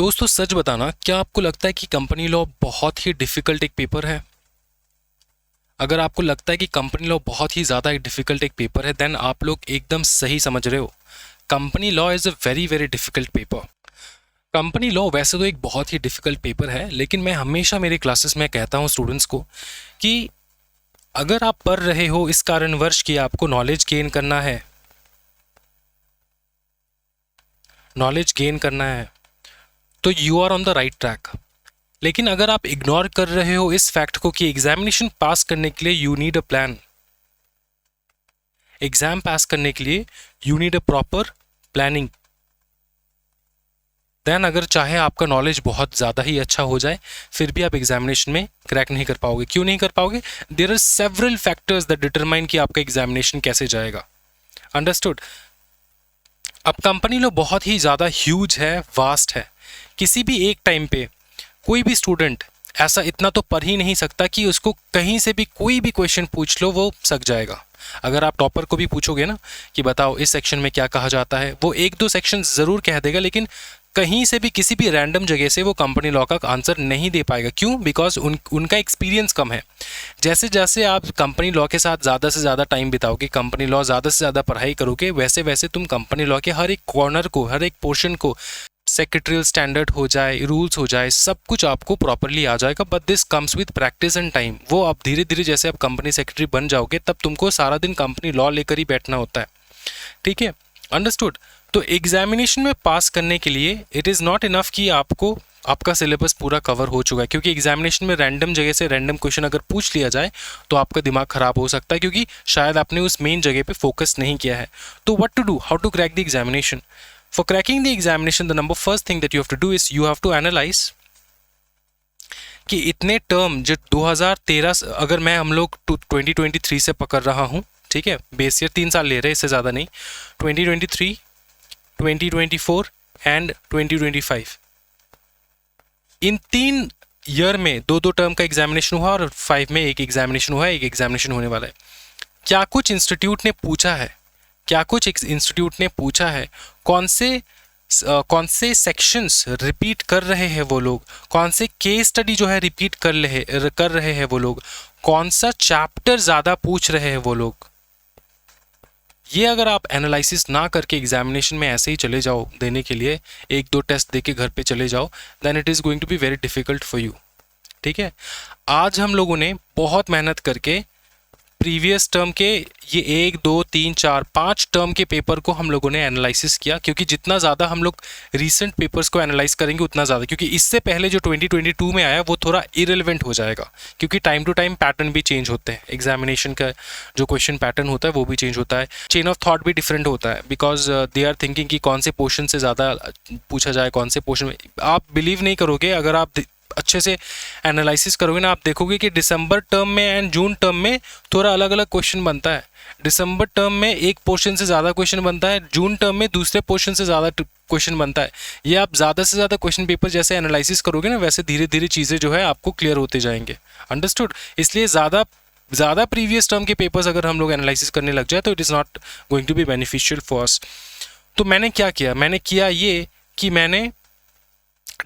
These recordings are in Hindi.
दोस्तों सच बताना, क्या आपको लगता है कि कंपनी लॉ बहुत ही डिफिकल्ट एक पेपर है? अगर आपको लगता है कि कंपनी लॉ बहुत ही ज़्यादा एक डिफिकल्ट एक पेपर है, देन आप लोग एकदम सही समझ रहे हो। Company law is a very very difficult paper. Company law वैसे तो एक बहुत ही डिफिकल्ट पेपर है, लेकिन मैं हमेशा मेरे क्लासेस में कहता हूँ स्टूडेंट्स को कि अगर आप पढ़ रहे हो इस कारणवश कि आपको नॉलेज गेन करना है, तो you are on the right track. लेकिन अगर आप इग्नोर कर रहे हो इस फैक्ट को कि एग्जामिनेशन पास करने के लिए you need a plan, exam pass करने के लिए you need a proper planning, then अगर चाहे आपका नॉलेज बहुत ज़्यादा ही अच्छा हो जाए, फिर भी आप एग्जामिनेशन में क्रैक नहीं कर पाओगे। क्यों नहीं कर पाओगे? There are several factors that determine कि आपका एग्जामिनेशन कैसे जाएगा। अंडरस्टूड? अब कंपनी लॉ बहुत ही ज़्यादा ह्यूज है, वास्ट है। किसी भी एक टाइम पे कोई भी स्टूडेंट ऐसा इतना तो पढ़ ही नहीं सकता कि उसको कहीं से भी कोई भी क्वेश्चन पूछ लो वो सक जाएगा। अगर आप टॉपर को भी पूछोगे ना कि बताओ इस सेक्शन में क्या कहा जाता है, वो एक दो सेक्शन ज़रूर कह देगा, लेकिन कहीं से भी किसी भी रैंडम जगह से वो कंपनी लॉ का आंसर नहीं दे पाएगा। क्यों? बिकॉज उनका एक्सपीरियंस कम है। जैसे जैसे आप कंपनी लॉ के साथ ज़्यादा से ज़्यादा टाइम बिताओगे, कंपनी लॉ ज़्यादा से ज़्यादा पढ़ाई करोगे, वैसे वैसे तुम कंपनी लॉ के हर एक कॉर्नर को, हर एक पोर्शन को, सेक्रेटरियल स्टैंडर्ड हो जाए, रूल्स हो जाए, सब कुछ आपको प्रॉपरली आ जाएगा। But this comes with practice and time. वो आप धीरे धीरे जैसे आप कंपनी सेक्रेटरी बन जाओगे, तब तुमको सारा दिन कंपनी लॉ लेकर ही बैठना होता है। ठीक है? अंडरस्टूड? तो एग्जामिनेशन में पास करने के लिए इट इज़ नॉट इनफ कि आपको आपका सिलेबस पूरा कवर हो चुका है, क्योंकि एग्जामिनेशन में रैंडम जगह से रैंडम क्वेश्चन अगर पूछ लिया जाए तो आपका दिमाग खराब हो सकता है, क्योंकि शायद आपने उस मेन जगह पे फोकस नहीं किया है। तो what to do, how to crack the examination? For cracking the examination, the number first thing that you have to do is you have to analyze कि इतने टर्म जो 2013, अगर मैं हम लोग 2023 से पकड़ रहा हूँ, ठीक है, बेस ईयर 3 साल ले रहे हैं, इससे ज़्यादा नहीं, 2023, 2024 एंड 2025, इन 3 ईयर में दो दो टर्म का एग्जामिनेशन हुआ और 5 में एक एग्जामिनेशन हुआ है, एक एग्जामिनेशन होने वाला है। क्या कुछ इंस्टीट्यूट ने पूछा है, कौन से सेक्शंस रिपीट कर रहे हैं वो लोग, कौन से केस स्टडी जो है रिपीट कर रहे हैं वो लोग, कौन सा चैप्टर ज़्यादा पूछ रहे हैं वो लोग? ये अगर आप एनालिसिस ना करके एग्जामिनेशन में ऐसे ही चले जाओ देने के लिए, एक दो टेस्ट दे के घर पे चले जाओ, then it is going to be very difficult for you. ठीक है? आज हम लोगों ने बहुत मेहनत करके प्रीवियस टर्म के ये 1 2 3 4 5 टर्म के पेपर को हम लोगों ने एनालिसिस किया, क्योंकि जितना ज़्यादा हम लोग रीसेंट पेपर्स को एनालाइज करेंगे उतना ज़्यादा, क्योंकि इससे पहले जो 2022 में आया वो थोड़ा इरेलीवेंट हो जाएगा, क्योंकि टाइम टू टाइम पैटर्न भी चेंज होते हैं, एग्जामिनेशन का जो क्वेश्चन पैटर्न होता है वो भी चेंज होता है, चेन ऑफ थॉट भी डिफरेंट होता है, बिकॉज दे आर थिंकिंग कि कौन से पोर्शन से ज़्यादा पूछा जाए, कौन से पोर्शन में। आप बिलीव नहीं करोगे, अगर आप अच्छे से एनालिसिस करोगे ना, आप देखोगे कि दिसंबर टर्म में एंड जून टर्म में थोड़ा अलग अलग क्वेश्चन बनता है। दिसंबर टर्म में एक पोर्शन से ज़्यादा क्वेश्चन बनता है, जून टर्म में दूसरे पोर्शन से ज़्यादा क्वेश्चन बनता है। ये आप ज़्यादा से ज़्यादा क्वेश्चन पेपर जैसे एनालिसिस करोगे ना, वैसे धीरे धीरे चीज़ें जो है आपको क्लियर होते जाएंगे। अंडरस्टूड? इसलिए ज़्यादा प्रीवियस टर्म के पेपर्स अगर हम लोग एनालिसिस करने लग जाए तो it is not going to be beneficial for us. तो मैंने क्या किया? मैंने किया ये कि मैंने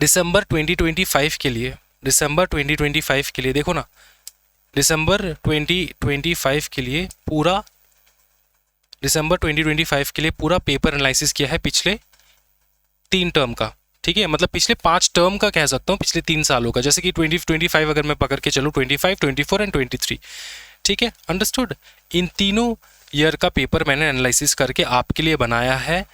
दिसंबर 2025 के लिए देखो ना, दिसंबर 2025 के लिए पूरा पेपर एनालिसिस किया है पिछले 3 टर्म का। ठीक है? मतलब पिछले 5 टर्म का कह सकता हूँ, पिछले 3 सालों का, जैसे कि 2025 अगर मैं पकड़ के चलूँ, 25, 24 एंड 23। ठीक है? अंडरस्टूड? इन तीनों ईयर का पेपर मैंने एनालिसिस करके आपके लिए बनाया है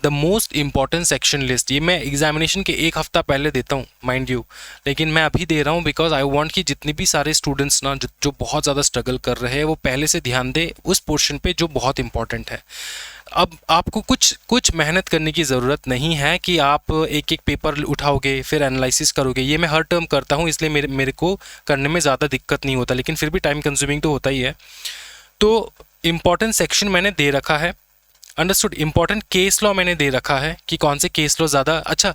the most important section list. ये मैं एग्जामिनेशन के 1 हफ्ता पहले देता हूँ, माइंड यू, लेकिन मैं अभी दे रहा हूँ बिकॉज आई वांट कि जितने भी सारे स्टूडेंट्स ना जो बहुत ज़्यादा स्ट्रगल कर रहे हैं वो पहले से ध्यान दे उस पोर्शन पे जो बहुत इंपॉर्टेंट है। अब आपको कुछ मेहनत करने की ज़रूरत नहीं है कि आप एक एक पेपर उठाओगे फिर एनालिसिस करोगे। ये मैं हर टर्म करता हूँ, इसलिए मेरे को करने में ज़्यादा दिक्कत नहीं होता, लेकिन फिर भी टाइम कंज्यूमिंग तो होता ही है। तो इम्पॉर्टेंट सेक्शन मैंने दे रखा है। अंडरस्टूड? इंपॉर्टेंट केस लॉ मैंने दे रखा है कि कौन से केस लॉ ज़्यादा अच्छा।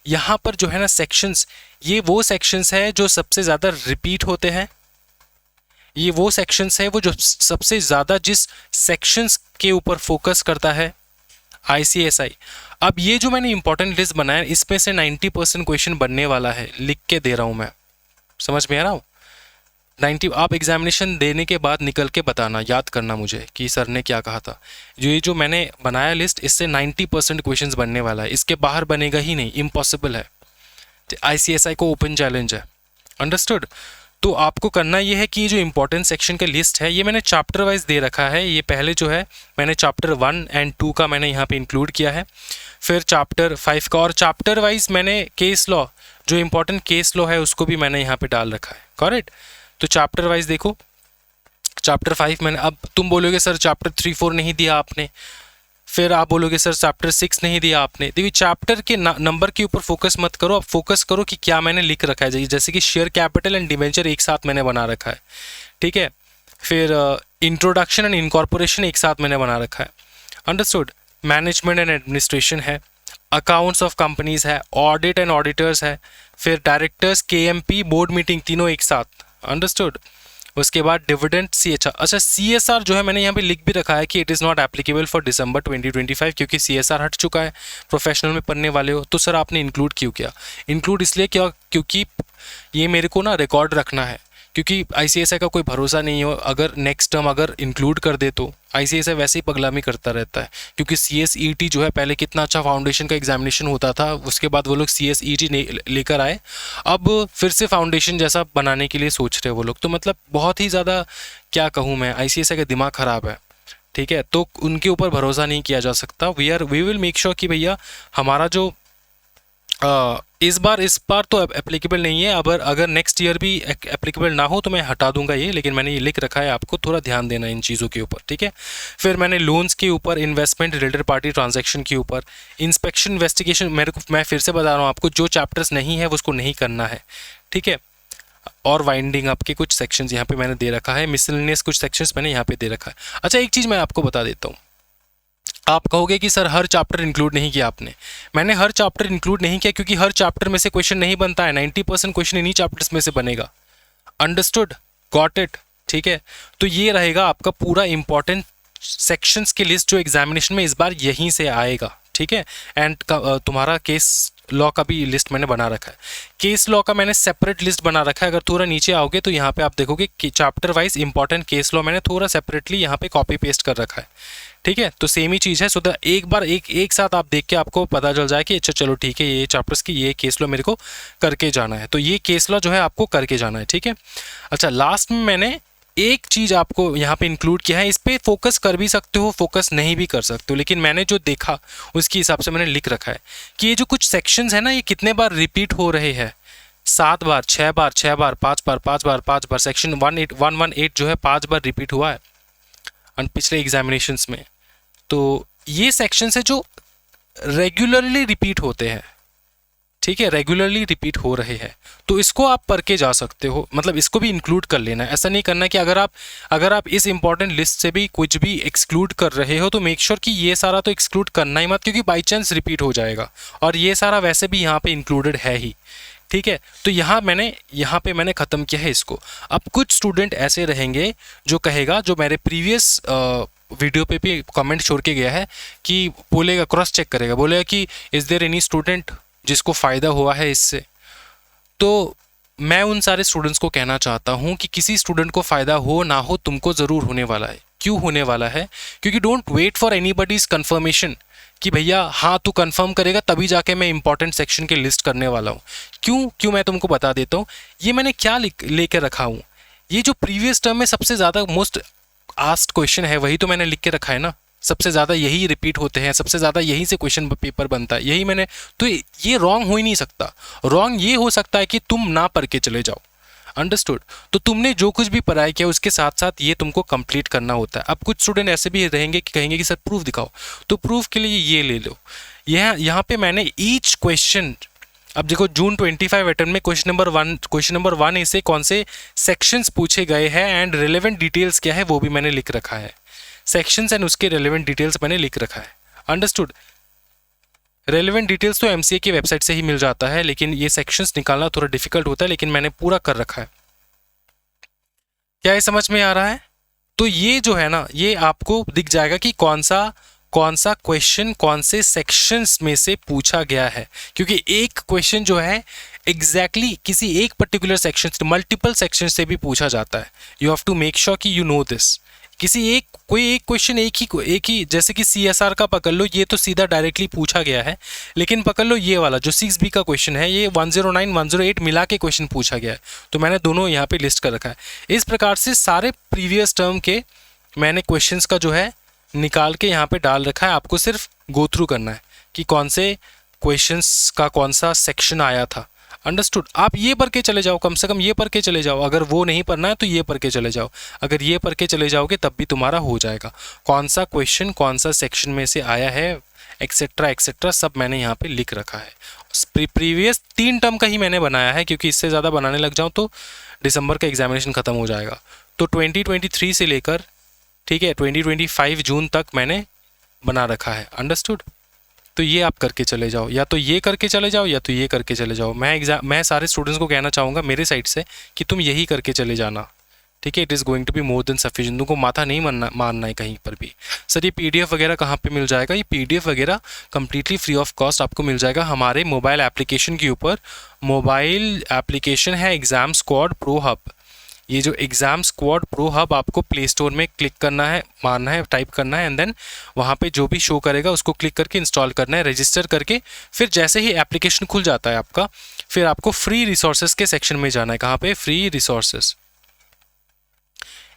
यहाँ पर जो है ना सेक्शंस, ये वो सेक्शंस है जो सबसे ज़्यादा रिपीट होते हैं, ये वो सेक्शंस है वो जो सबसे ज़्यादा जिस सेक्शंस के ऊपर फोकस करता है। ICSI। अब ये जो मैंने इंपॉर्टेंट लिस्ट बनाया इसमें से 90% क्वेश्चन बनने वाला है, लिख के दे रहा हूँ मैं, समझ में आ रहा हूँ। 90 आप एग्जामिनेशन देने के बाद निकल के बताना, याद करना मुझे कि सर ने क्या कहा था। ये जो मैंने बनाया लिस्ट इससे 90% क्वेश्चंस बनने वाला है, इसके बाहर बनेगा ही नहीं, इम्पॉसिबल है। ICSI को ओपन चैलेंज है, अंडरस्टूड। तो आपको करना ये है कि जो इंपॉर्टेंट सेक्शन का लिस्ट है ये मैंने चैप्टर वाइज दे रखा है। ये पहले जो है मैंने चैप्टर 1 और 2 का मैंने यहाँ पे इंक्लूड किया है, फिर चैप्टर 5 का, और चैप्टर वाइज मैंने केस लॉ, जो इंपॉर्टेंट केस लॉ है उसको भी मैंने यहाँ पे डाल रखा है, करेक्ट। तो चैप्टर वाइज देखो, चैप्टर 5 मैंने, अब तुम बोलोगे सर चैप्टर 3, 4 नहीं दिया आपने, फिर आप बोलोगे सर चैप्टर 6 नहीं दिया आपने। देखिए चैप्टर के नंबर के ऊपर फोकस मत करो, आप फोकस करो कि क्या मैंने लिख रखा है। जैसे कि शेयर कैपिटल एंड डिवेंचर एक साथ मैंने बना रखा है, ठीक है। फिर इंट्रोडक्शन एंड इनकॉर्पोरेशन एक साथ मैंने बना रखा है, अंडरस्टूड। मैनेजमेंट एंड एडमिनिस्ट्रेशन है, अकाउंट्स ऑफ कंपनीज है, ऑडिट एंड ऑडिटर्स है, फिर डायरेक्टर्स, KMP, बोर्ड मीटिंग, तीनों एक साथ, अंडरस्टूड। उसके बाद डिविडेंड, CSR। अच्छा CSR जो है मैंने यहाँ पे लिख भी रखा है कि it is not applicable for December 2025, क्योंकि CSR हट चुका है, प्रोफेशनल में पढ़ने वाले हो। तो सर आपने इंक्लूड क्यों किया? इंक्लूड इसलिए क्या, क्योंकि ये मेरे को ना रिकॉर्ड रखना है, क्योंकि ICSI का कोई भरोसा नहीं हो, अगर नेक्स्ट टर्म अगर इंक्लूड कर दे तो ICSI वैसे ही पगलामी करता रहता है। क्योंकि CSET जो है पहले कितना अच्छा फाउंडेशन का एग्जामिनेशन होता था, उसके बाद वो लोग CSET लेकर आए, अब फिर से फाउंडेशन जैसा बनाने के लिए सोच रहे हैं वो लोग। तो मतलब बहुत ही ज़्यादा क्या कहूँ मैं, ICSI का दिमाग ख़राब है, ठीक है। तो उनके ऊपर भरोसा नहीं किया जा सकता। वी विल मेक श्योर कि भैया हमारा जो इस बार तो एप्लीकेबल नहीं है, अगर नेक्स्ट ईयर भी एप्लीकेबल ना हो तो मैं हटा दूंगा ये, लेकिन मैंने ये लिख रखा है, आपको थोड़ा ध्यान देना इन चीज़ों के ऊपर, ठीक है। फिर मैंने लोन्स के ऊपर, इन्वेस्टमेंट, रिलेटेड पार्टी ट्रांजैक्शन के ऊपर, इंस्पेक्शन, इन्वेस्टिगेशन, मैं फिर से बता रहा हूँ आपको, जो चैप्टर्स नहीं है उसको नहीं करना है, ठीक है। और वाइंडिंग अप के कुछ सेक्शंस यहाँ पे मैंने दे रखा है, मिसलेनियस कुछ सेक्शंस मैंने यहाँ पे दे रखा है। अच्छा एक चीज़ मैं आपको बता देता हूँ, आप कहोगे कि सर हर चैप्टर इंक्लूड नहीं किया आपने। मैंने हर चैप्टर इंक्लूड नहीं किया क्योंकि हर चैप्टर में से क्वेश्चन नहीं बनता है, 90% क्वेश्चन इन्हीं चैप्टर्स में से बनेगा, अंडरस्टूड, गॉट इट, ठीक है। तो ये रहेगा आपका पूरा इंपॉर्टेंट सेक्शंस की लिस्ट जो एग्जामिनेशन में इस बार यहीं से आएगा, ठीक है। एंड तुम्हारा केस लॉ का भी लिस्ट मैंने बना रखा है। केस लॉ का मैंने सेपरेट लिस्ट बना रखा है, अगर थोड़ा नीचे आओगे तो यहाँ पे आप देखोगे कि chapter wise important case law मैंने थोड़ा सेपरेटली यहाँ पे कॉपी पेस्ट कर रखा है, ठीक है। तो सेम ही चीज़ है, सो एक बार एक साथ आप देख के आपको पता चल जाए कि अच्छा चलो ठीक है, ये चैप्टर्स की ये केस लॉ मेरे को करके जाना है, तो ये केस लॉ जो है आपको करके जाना है, ठीक है। अच्छा लास्ट में मैंने एक चीज़ आपको यहाँ पे इंक्लूड किया है, इस पर फोकस कर भी सकते हो, फोकस नहीं भी कर सकते हो, लेकिन मैंने जो देखा उसके हिसाब से मैंने लिख रखा है कि ये जो कुछ सेक्शंस है ना, ये कितने बार रिपीट हो रहे हैं, 7 बार, 6 बार, 6 बार, 5 बार, 5 बार, 5 बार। सेक्शन 118 जो है 5 बार रिपीट हुआ है पिछले एग्जामिनेशंस में। तो ये सेक्शंस है जो रेगुलरली रिपीट होते हैं, ठीक है, रेगुलरली रिपीट हो रहे हैं, तो इसको आप पढ़ के जा सकते हो, मतलब इसको भी इंक्लूड कर लेना है। ऐसा नहीं करना कि अगर आप इस इंपॉर्टेंट लिस्ट से भी कुछ भी एक्सक्लूड कर रहे हो तो मेक श्योर कि ये सारा तो एक्सक्लूड करना ही मत, क्योंकि बाई चांस रिपीट हो जाएगा, और ये सारा वैसे भी यहाँ पे इंक्लूडेड है ही, ठीक है। तो यहाँ पे मैंने ख़त्म किया है इसको। अब कुछ स्टूडेंट ऐसे रहेंगे जो कहेगा, जो मेरे प्रीवियस वीडियो पे भी कमेंट छोड़ के गया है, कि बोलेगा, क्रॉस चेक करेगा, बोलेगा कि इज़ देयर एनी स्टूडेंट जिसको फ़ायदा हुआ है इससे। तो मैं उन सारे स्टूडेंट्स को कहना चाहता हूँ कि किसी स्टूडेंट को फ़ायदा हो ना हो, तुमको ज़रूर होने वाला है। क्यों होने वाला है? क्योंकि डोंट वेट फॉर एनीबडीज़ कन्फर्मेशन कि भैया हाँ तू कंफर्म करेगा तभी जाके मैं इंपॉर्टेंट सेक्शन की लिस्ट करने वाला हूँ। क्यों मैं तुमको बता देता हूँ। ये मैंने क्या लेकर रखा हूँ, ये जो प्रीवियस टर्म में सबसे ज़्यादा मोस्ट आस्क्ड क्वेश्चन है वही तो मैंने लिख के रखा है ना, सबसे ज़्यादा यही रिपीट होते हैं, सबसे ज़्यादा यहीं से क्वेश्चन पेपर बनता है, यही मैंने, तो ये रॉन्ग हो ही नहीं सकता। रॉन्ग ये हो सकता है कि तुम ना पढ़ के चले जाओ, अंडरस्टूड। तो तुमने जो कुछ भी पढ़ाई किया उसके साथ साथ ये तुमको कंप्लीट करना होता है। अब कुछ स्टूडेंट ऐसे भी रहेंगे कि कहेंगे कि सर प्रूफ दिखाओ, तो प्रूफ के लिए ये ले लो। यहाँ पे मैंने ईच क्वेश्चन, अब देखो जून 25 अटेम्प्ट में क्वेश्चन नंबर 1 से कौन से सेक्शंस पूछे गए हैं एंड रिलेवेंट डिटेल्स क्या है वो भी मैंने लिख रखा है। सेक्शंस एंड उसके रिलेवेंट डिटेल्स मैंने लिख रखा है, अंडरस्टूड। रेलेवेंट डिटेल्स तो एमसीए की वेबसाइट से ही मिल जाता है, लेकिन ये सेक्शंस निकालना थोड़ा डिफिकल्ट होता है, लेकिन मैंने पूरा कर रखा है। क्या ये समझ में आ रहा है? तो ये जो है ना, ये आपको दिख जाएगा कि कौन सा कौन सा क्वेश्चन कौन से सेक्शंस में से पूछा गया है, क्योंकि एक क्वेश्चन जो है एग्जैक्टली किसी एक पर्टिकुलर सेक्शन से, मल्टीपल सेक्शन से भी पूछा जाता है। You have to make sure कि यू नो दिस। किसी एक कोई एक क्वेश्चन एक ही जैसे कि CSR का पकड़ लो, ये तो सीधा डायरेक्टली पूछा गया है, लेकिन पकड़ लो ये वाला जो 6B का क्वेश्चन है, ये 109 108 मिला के क्वेश्चन पूछा गया है, तो मैंने दोनों यहाँ पे लिस्ट कर रखा है। इस प्रकार से सारे प्रीवियस टर्म के मैंने क्वेश्चंस का जो है निकाल के यहाँ पे डाल रखा है। आपको सिर्फ गो थ्रू करना है कि कौन से क्वेश्चंस का कौन सा सेक्शन आया था। अंडरस्टूड। आप ये पढ़ के चले जाओ, कम से कम ये पढ़ के चले जाओ। अगर वो नहीं पढ़ना है तो ये पढ़ के चले जाओ। अगर ये पढ़ के चले जाओगे तब भी तुम्हारा हो जाएगा। कौन सा क्वेश्चन कौन सा सेक्शन में से आया है, एक्सेट्रा एक्सेट्रा, सब मैंने यहाँ पे लिख रखा है। प्रीवियस 3 टर्म का ही मैंने बनाया है, क्योंकि इससे ज़्यादा बनाने लग जाऊँ तो दिसंबर का एग्जामिनेशन ख़त्म हो जाएगा। तो 2023 से लेकर, ठीक है, 2025 जून तक मैंने बना रखा है। अंडरस्टूड। तो ये आप करके चले जाओ, या तो ये करके चले जाओ या तो ये करके चले जाओ। मैं सारे स्टूडेंट्स को कहना चाहूँगा मेरे साइड से कि तुम यही करके चले जाना, ठीक है। It is going to be more than sufficient. तुमको माथा नहीं मारना है कहीं पर भी। सर ये PDF वगैरह कहाँ पे मिल जाएगा? ये PDF वगैरह कम्प्लीटली फ्री ऑफ कॉस्ट आपको मिल जाएगा हमारे मोबाइल एप्लीकेशन के ऊपर। मोबाइल एप्लीकेशन है एग्ज़ाम स्क्वाड प्रो हब। ये जो एग्ज़ाम स्क्वाड प्रो हब आपको प्ले स्टोर में क्लिक करना है, मारना है, टाइप करना है, एंड देन वहाँ पे जो भी शो करेगा उसको क्लिक करके इंस्टॉल करना है, रजिस्टर करके। फिर जैसे ही एप्लीकेशन खुल जाता है आपका, फिर आपको फ्री रिसोर्सेज के सेक्शन में जाना है। कहाँ पे? Free resources.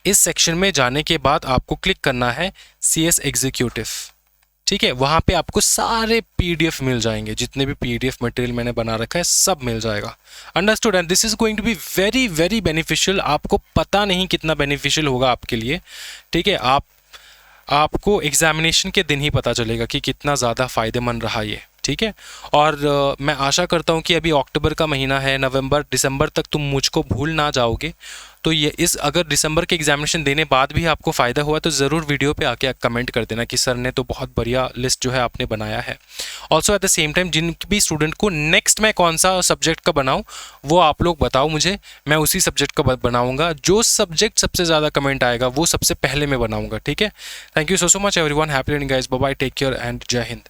इस सेक्शन में जाने के बाद आपको क्लिक करना है CS एग्जीक्यूटिव, ठीक है। वहाँ पे आपको सारे PDF मिल जाएंगे, जितने भी PDF मटेरियल मैंने बना रखा है सब मिल जाएगा। Understood. And this is going to be very very beneficial. आपको पता नहीं कितना बेनिफिशियल होगा आपके लिए, ठीक है। आपको एग्जामिनेशन के दिन ही पता चलेगा कि कितना ज़्यादा फ़ायदेमंद रहा ये, ठीक है। और मैं आशा करता हूँ कि अभी अक्टूबर का महीना है, नवंबर दिसंबर तक तुम मुझको भूल ना जाओगे। तो ये अगर दिसंबर के एग्जामिनेशन देने बाद भी आपको फ़ायदा हुआ तो ज़रूर वीडियो पे आके कमेंट कर देना कि सर ने तो बहुत बढ़िया लिस्ट जो है आपने बनाया है। Also at the same time जिन भी स्टूडेंट को नेक्स्ट मैं कौन सा सब्जेक्ट का बनाऊँ वो आप लोग बताओ मुझे, मैं उसी सब्जेक्ट का बनाऊँगा। जो सब्जेक्ट सबसे ज़्यादा कमेंट आएगा वो सबसे पहले मैं बनाऊँगा, ठीक है। Thank you so much everyone. Happy learning guys. Bye bye, take care and Jai Hind.